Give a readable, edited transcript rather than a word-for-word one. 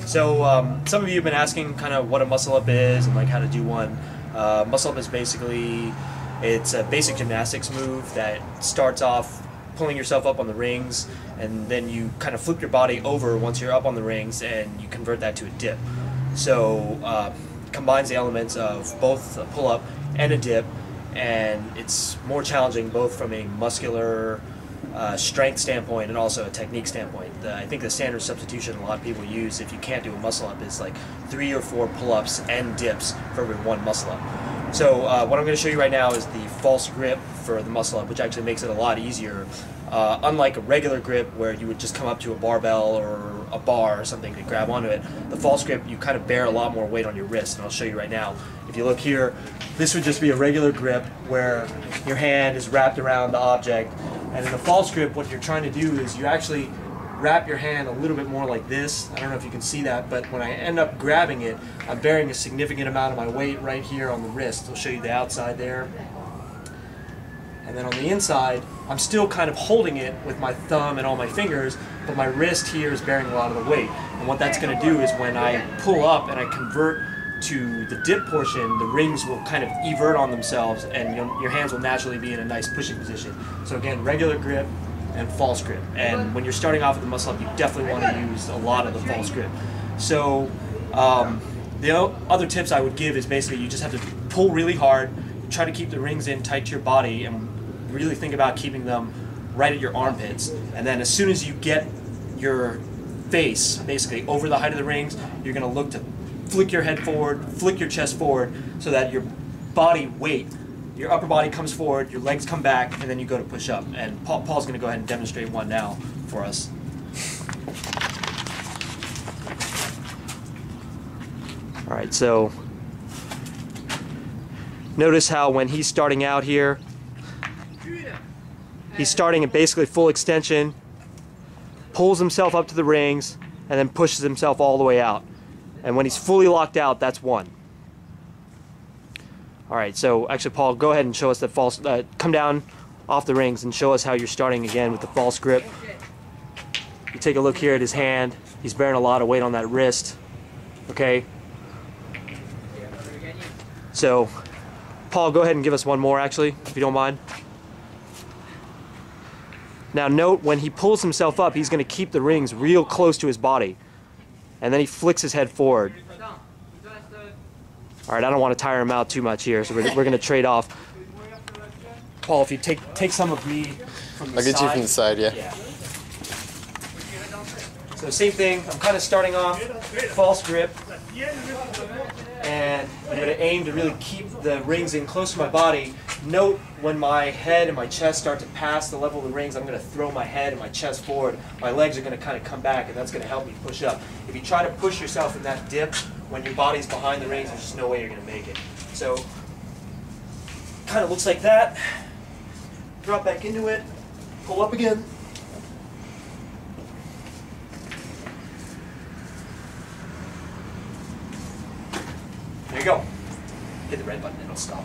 So some of you have been asking kind of what a muscle up is and like how to do one. Muscle up is basically, it's a basic gymnastics move that starts off pulling yourself up on the rings, and then you kind of flip your body over once you're up on the rings and you convert that to a dip. So combines the elements of both a pull up and a dip, and it's more challenging both from a muscular strength standpoint and also a technique standpoint. I think the standard substitution a lot of people use if you can't do a muscle up is like 3 or 4 pull-ups and dips for every 1 muscle up. So what I'm going to show you right now is the false grip for the muscle up, which actually makes it a lot easier. Unlike a regular grip where you would just come up to a barbell or a bar or something to grab onto it, the false grip you kind of bear a lot more weight on your wrist, and I'll show you right now. If you look here, this would just be a regular grip where your hand is wrapped around the object, and in a false grip what you're trying to do is you actually wrap your hand a little bit more like this. I don't know if you can see that, but when I end up grabbing it, I'm bearing a significant amount of my weight right here on the wrist. I'll show you the outside there. And then on the inside, I'm still kind of holding it with my thumb and all my fingers, but my wrist here is bearing a lot of the weight. And what that's going to do is when I pull up and I convert to the dip portion, the rings will kind of evert on themselves and your hands will naturally be in a nice pushing position. So again, regular grip and false grip. And when you're starting off with the muscle up, you definitely want to use a lot of the false grip. So the other tips I would give is basically you just have to pull really hard, try to keep the rings in tight to your body, and really think about keeping them right at your armpits. And then as soon as you get your face basically over the height of the rings, you're going to look to flick your head forward, flick your chest forward, so that your body weight, your upper body comes forward, your legs come back, and then you go to push up. And Paul's going to go ahead and demonstrate one now for us. All right, so notice how when he's starting out here, he's starting at basically full extension, pulls himself up to the rings, and then pushes himself all the way out. And when he's fully locked out, that's 1. All right, so actually, Paul, go ahead and show us that false, come down off the rings and show us how you're starting again with the false grip. You take a look here at his hand. He's bearing a lot of weight on that wrist. Okay. So, Paul, go ahead and give us one more, actually, if you don't mind. Now note, when he pulls himself up, he's going to keep the rings real close to his body. And then he flicks his head forward. All right, I don't want to tire him out too much here, so we're going to trade off. Paul, if you take some of me from the side. I'll get you from the side, yeah. So same thing, I'm kind of starting off, false grip. And I'm going to aim to really keep the rings in close to my body. Note when my head and my chest start to pass the level of the rings, I'm going to throw my head and my chest forward. My legs are going to kind of come back, and that's going to help me push up. If you try to push yourself in that dip when your body's behind the rings, there's just no way you're going to make it. So, kind of looks like that. Drop back into it, pull up again. There you go. Hit the red button, it'll stop.